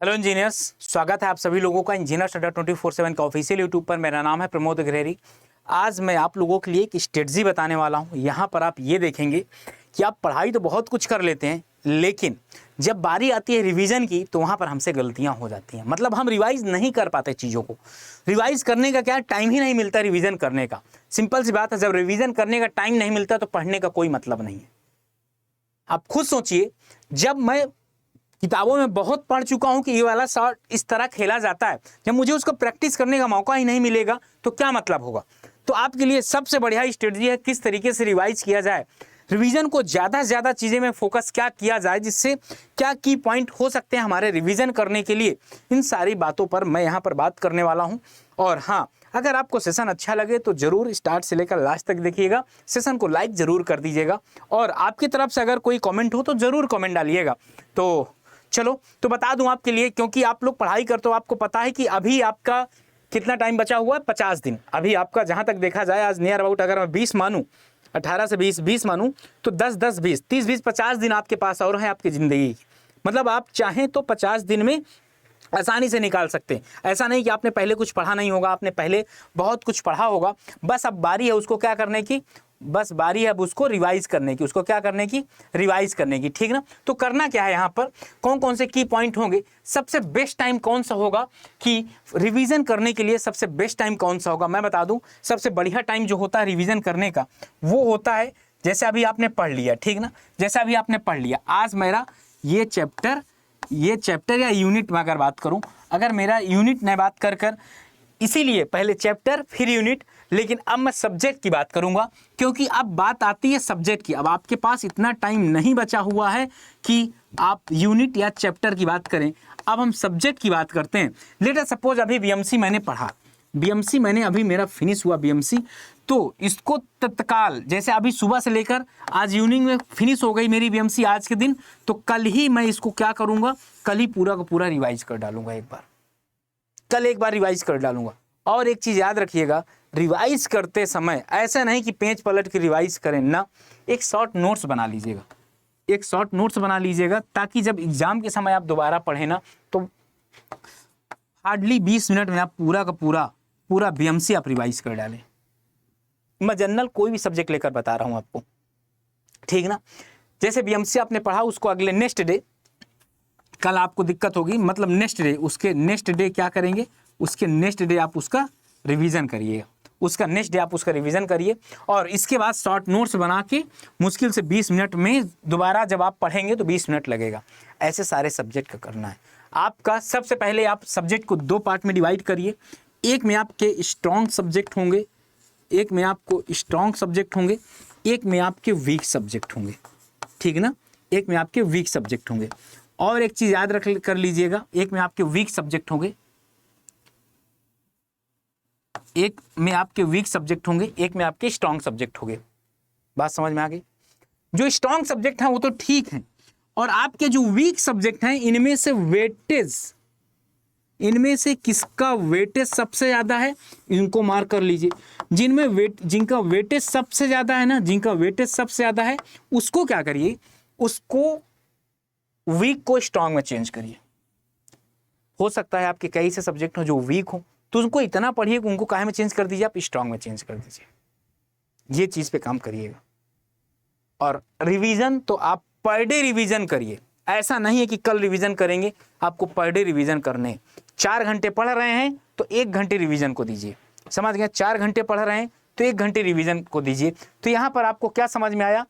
Hello engineers, स्वागत है आप सभी लोगों का इंजीनियर्स अड्डा 24/7 का ऑफिशियल यूट्यूब पर। मेरा नाम है प्रमोद अग्रहरी। आज मैं आप लोगों के लिए एक स्ट्रेटजी बताने वाला हूं। यहाँ पर आप ये देखेंगे कि आप पढ़ाई तो बहुत कुछ कर लेते हैं, लेकिन जब बारी आती है रिवीजन की तो वहाँ पर हमसे गलतियाँ हो जाती हैं। मतलब हम रिवाइज़ नहीं कर पाते चीज़ों को। रिवाइज़ करने का क्या, टाइम ही नहीं मिलता रिवीजन करने का। सिंपल सी बात है, जब रिवीजन करने का टाइम नहीं मिलता तो पढ़ने का कोई मतलब नहीं है। आप खुद सोचिए, जब मैं किताबों में बहुत पढ़ चुका हूं कि ये वाला शॉट इस तरह खेला जाता है, जब मुझे उसको प्रैक्टिस करने का मौका ही नहीं मिलेगा तो क्या मतलब होगा। तो आपके लिए सबसे बढ़िया स्ट्रेटजी है किस तरीके से रिवाइज किया जाए, रिवीजन को ज़्यादा से ज़्यादा चीज़ें में फोकस क्या किया जाए, जिससे क्या की पॉइंट हो सकते हैं हमारे रिवीजन करने के लिए। इन सारी बातों पर मैं यहाँ पर बात करने वाला हूँ। और हाँ, अगर आपको सेशन अच्छा लगे तो ज़रूर स्टार्ट से लेकर लास्ट तक देखिएगा। सेशन को लाइक ज़रूर कर दीजिएगा और आपकी तरफ से अगर कोई कमेंट हो तो ज़रूर कमेंट डालिएगा। तो चलो तो बता दूं आपके लिए, क्योंकि आप लोग पढ़ाई करते हो, आपको पता है कि अभी आपका कितना टाइम बचा हुआ है, 50 दिन। अभी आपका जहां तक देखा जाए आज नियर अबाउट, अगर मैं 20 मानूं, 18 से 20 मानूं तो 10-10, 20, 30-20, 50 दिन आपके पास और है आपकी ज़िंदगी। मतलब आप चाहें तो 50 दिन में आसानी से निकाल सकते हैं। ऐसा नहीं कि आपने पहले कुछ पढ़ा नहीं होगा, आपने पहले बहुत कुछ पढ़ा होगा। बस अब बारी है उसको क्या करने की, बस बारी है अब उसको रिवाइज करने की। उसको क्या करने की, रिवाइज करने की, ठीक ना। तो करना क्या है, यहाँ पर कौन कौन से की पॉइंट होंगे, सबसे बेस्ट टाइम कौन सा होगा कि रिवीजन करने के लिए सबसे बेस्ट टाइम कौन सा होगा। मैं बता दूं, सबसे बढ़िया टाइम जो होता है रिवीजन करने का वो होता है जैसे अभी आपने पढ़ लिया, ठीक ना। जैसे अभी आपने पढ़ लिया, आज मेरा ये चैप्टर या यूनिट में अगर बात करूं, अगर मेरा यूनिट ने बात कर इसीलिए पहले चैप्टर फिर यूनिट, लेकिन अब मैं सब्जेक्ट की बात करूंगा, क्योंकि अब बात आती है सब्जेक्ट की। अब आपके पास इतना टाइम नहीं बचा हुआ है कि आप यूनिट या चैप्टर की बात करें। अब हम सब्जेक्ट की बात करते हैं। लेट अस सपोज अभी बीएमसी मैंने पढ़ा, बीएमसी मैंने अभी मेरा फिनिश हुआ बीएमसी, तो इसको तत्काल, जैसे अभी सुबह से लेकर आज इवनिंग में फिनिश हो गई मेरी बीएमसी आज के दिन, तो कल ही मैं इसको क्या करूंगा, कल ही पूरा का पूरा रिवाइज कर डालूंगा। कल एक बार रिवाइज कर डालूंगा। और एक चीज़ याद रखिएगा, रिवाइज करते समय ऐसा नहीं कि पेज पलट के रिवाइज करें ना, एक शॉर्ट नोट्स बना लीजिएगा। एक शॉर्ट नोट्स बना लीजिएगा ताकि जब एग्जाम के समय आप दोबारा पढ़ें ना, तो हार्डली 20 मिनट में आप पूरा का पूरा बीएमसी आप रिवाइज कर डालें। मैं जनरल कोई भी सब्जेक्ट लेकर बता रहा हूं आपको, ठीक ना। जैसे बीएमसी आपने पढ़ा, उसको अगले नेक्स्ट डे, कल आपको दिक्कत होगी, मतलब नेक्स्ट डे, उसके नेक्स्ट डे क्या करेंगे, उसके नेक्स्ट डे आप उसका रिवीजन करिएगा। उसका नेक्स्ट डे आप उसका रिवीजन करिए और इसके बाद शॉर्ट नोट्स बना के मुश्किल से 20 मिनट में दोबारा जब आप पढ़ेंगे तो 20 मिनट लगेगा। ऐसे सारे सब्जेक्ट का करना है आपका। सबसे पहले आप सब्जेक्ट को 2 पार्ट में डिवाइड करिए। एक में आपके स्ट्रॉन्ग सब्जेक्ट होंगे, एक में आपको स्ट्रॉन्ग सब्जेक्ट होंगे, एक में आपके वीक सब्जेक्ट होंगे, ठीक ना। एक में आपके वीक सब्जेक्ट होंगे। और एक चीज याद कर लीजिएगा, एक में आपके वीक सब्जेक्ट होंगे, एक में आपके वीक सब्जेक्ट होंगे, एक में आपके स्ट्रॉन्ग सब्जेक्ट होंगे। बात समझ में आ गई। जो स्ट्रॉन्ग सब्जेक्ट हैं वो तो ठीक हैं, और आपके जो वीक सब्जेक्ट हैं इनमें से वेटेज, इनमें से किसका वेटेज सबसे ज्यादा है, इनको मार्क कर लीजिए। जिनका वेटेज सबसे ज्यादा है ना, जिनका वेटेज सबसे ज्यादा है, उसको क्या करिए, उसको वीक को स्ट्रॉन्ग में चेंज करिए। हो सकता है आपके कई से सब्जेक्ट हो जो वीक हो, तो उनको इतना पढ़िए कि उनको काहे में चेंज कर दीजिए, आप स्ट्रॉन्ग में चेंज कर दीजिए। ये चीज पे काम करिएगा। और रिवीजन तो आप पर डे रिवीजन करिए। ऐसा नहीं है कि कल रिवीजन करेंगे, आपको पर डे रिवीजन करने। 4 घंटे पढ़ रहे हैं तो 1 घंटे रिवीजन को दीजिए। समझ गए, 4 घंटे पढ़ रहे हैं तो 1 घंटे रिवीजन को दीजिए। तो यहाँ पर आपको क्या समझ में आया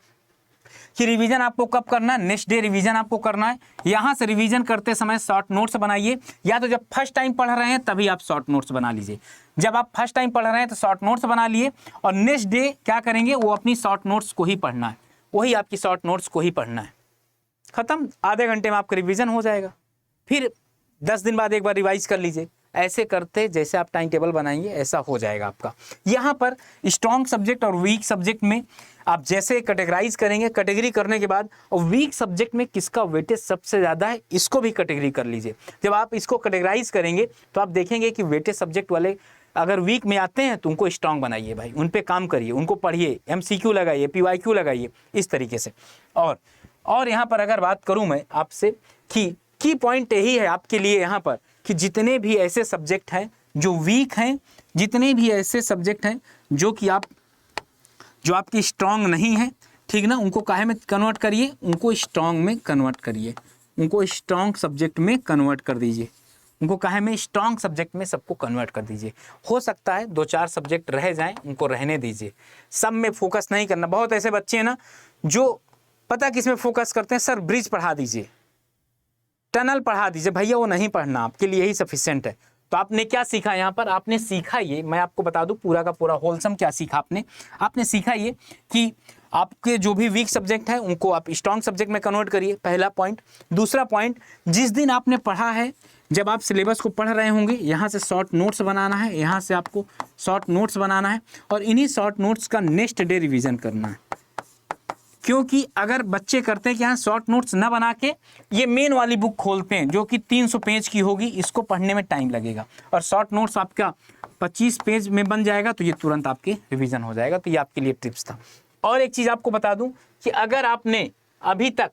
कि रिवीजन आपको कब करना है, नेक्स्ट डे रिवीजन आपको करना है। यहां से रिवीजन करते समय शॉर्ट नोट्स बनाइए, या तो जब फर्स्ट टाइम पढ़ रहे हैं तभी आप शॉर्ट नोट्स बना लीजिए। जब आप फर्स्ट टाइम पढ़ रहे हैं तो शॉर्ट नोट्स बना लिए, और नेक्स्ट डे क्या करेंगे, वो अपनी शॉर्ट नोट्स को ही पढ़ना है, वही आपकी शॉर्ट नोट्स को ही पढ़ना है। खत्म, आधे घंटे में आपका रिवीजन हो जाएगा। फिर 10 दिन बाद एक बार रिवाइज कर लीजिए। ऐसे करते जैसे आप टाइम टेबल बनाएंगे ऐसा हो जाएगा आपका। यहाँ पर स्ट्रॉन्ग सब्जेक्ट और वीक सब्जेक्ट में आप जैसे कैटेगराइज करेंगे, कैटेगरी करने के बाद और वीक सब्जेक्ट में किसका वेटेज सबसे ज़्यादा है, इसको भी कैटेगरी कर लीजिए। जब आप इसको कैटेगराइज करेंगे तो आप देखेंगे कि वेटेज सब्जेक्ट वाले अगर वीक में आते हैं तो उनको स्ट्रॉन्ग बनाइए भाई, उन पे काम करिए, उनको पढ़िए, MCQ लगाइए, PYQ लगाइए, इस तरीके से। और यहाँ पर अगर बात करूँ मैं आपसे कि की पॉइंट यही है आपके लिए यहाँ पर कि जितने भी ऐसे सब्जेक्ट हैं जो वीक हैं, जितने भी ऐसे सब्जेक्ट हैं जो कि जो आपकी स्ट्रांग नहीं है, ठीक ना, उनको काहे में कन्वर्ट करिए, उनको स्ट्रांग में कन्वर्ट करिए, उनको स्ट्रांग सब्जेक्ट में कन्वर्ट कर दीजिए, उनको काहे में स्ट्रांग सब्जेक्ट में सबको कन्वर्ट कर दीजिए। हो सकता है 2-4 सब्जेक्ट रह जाएं, उनको रहने दीजिए, सब में फोकस नहीं करना। बहुत ऐसे बच्चे हैं ना जो पता किस में फोकस करते हैं, सर ब्रिज पढ़ा दीजिए, टनल पढ़ा दीजिए, भैया वो नहीं पढ़ना, आपके लिए यही सफिशिएंट है। तो आपने क्या सीखा यहाँ पर, आपने सीखा ये, मैं आपको बता दूं पूरा का पूरा होलसम क्या सीखा आपने सीखा ये कि आपके जो भी वीक सब्जेक्ट है उनको आप स्ट्रॉन्ग सब्जेक्ट में कन्वर्ट करिए, पहला पॉइंट। दूसरा पॉइंट, जिस दिन आपने पढ़ा है, जब आप सिलेबस को पढ़ रहे होंगे, यहाँ से शॉर्ट नोट्स बनाना है, यहाँ से आपको शॉर्ट नोट्स बनाना है और इन्हीं शॉर्ट नोट्स का नेक्स्ट डे रिवीजन करना है। क्योंकि अगर बच्चे करते हैं कि यहाँ शॉर्ट नोट्स ना बना के ये मेन वाली बुक खोलते हैं जो कि 300 पेज की होगी, इसको पढ़ने में टाइम लगेगा, और शॉर्ट नोट्स आपका 25 पेज में बन जाएगा, तो ये तुरंत आपके रिवीजन हो जाएगा। तो ये आपके लिए टिप्स था। और एक चीज़ आपको बता दूं कि अगर आपने अभी तक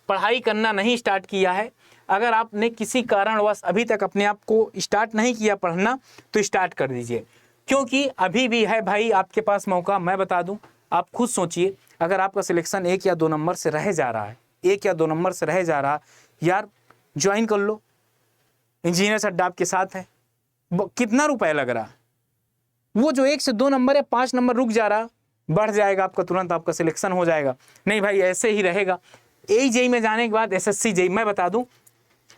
पढ़ाई करना नहीं स्टार्ट किया है, अगर आपने किसी कारणवश अभी तक अपने आप को स्टार्ट नहीं किया पढ़ना, तो स्टार्ट कर दीजिए, क्योंकि अभी भी है भाई आपके पास मौका। मैं बता दूं, आप खुद सोचिए, अगर आपका सिलेक्शन 1 या 2 नंबर से रह जा रहा है, 1 या 2 नंबर से रह जा रहा है, यार ज्वाइन कर लो, इंजीनियर्स अड्डा आपके साथ है। कितना रुपए लग रहा है, वो जो 1 से 2 नंबर है, 5 नंबर रुक जा रहा, बढ़ जाएगा आपका, तुरंत आपका सिलेक्शन हो जाएगा। नहीं भाई ऐसे ही रहेगा। AJEE में जाने के बाद SSC JEE, मैं बता दूं,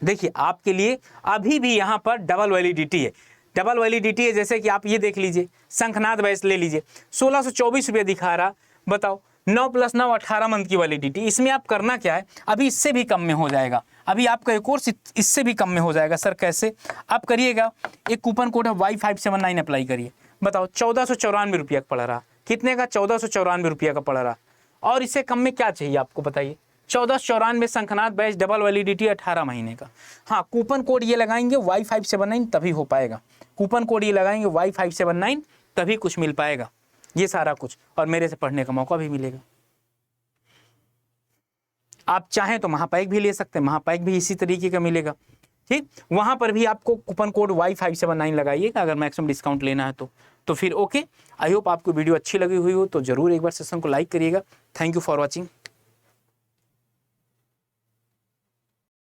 देखिए आपके लिए अभी भी यहाँ पर डबल वैलिडिटी है, डबल वैलिडिटी है। जैसे कि आप ये देख लीजिए, शंखनाद बैच ले लीजिए, 1624 रुपये दिखा रहा, बताओ 9 + 9 18 मंथ की वैलिडिटी। इसमें आप करना क्या है, अभी इससे भी कम में हो जाएगा, अभी आपका एक कोर्स इससे भी कम में हो जाएगा। सर कैसे, आप करिएगा, एक कूपन कोड है Y579 अप्लाई करिए, बताओ 1494 रुपये का पड़ रहा, कितने का, 1494 रुपये का पड़ रहा, और इससे कम में क्या चाहिए आपको बताइए। 1494 शंखनाद बैच, डबल वैलिडिटी 18 महीने का। हाँ, कूपन कोड ये लगाएंगे Y579 तभी हो पाएगा, कूपन कोड ये लगाएंगे Y579 तभी कुछ मिल पाएगा, ये सारा कुछ, और मेरे से पढ़ने का मौका भी मिलेगा। आप चाहें तो महापैक भी ले सकते हैं, महापैक भी इसी तरीके का मिलेगा, ठीक। वहां पर भी आपको कूपन कोड Y579 लगाइएगा अगर मैक्सिमम डिस्काउंट लेना है तो फिर ओके। आई होप आपको वीडियो अच्छी लगी हुई हो तो जरूर एक बार सेशन को लाइक करिएगा। Thank you for watching.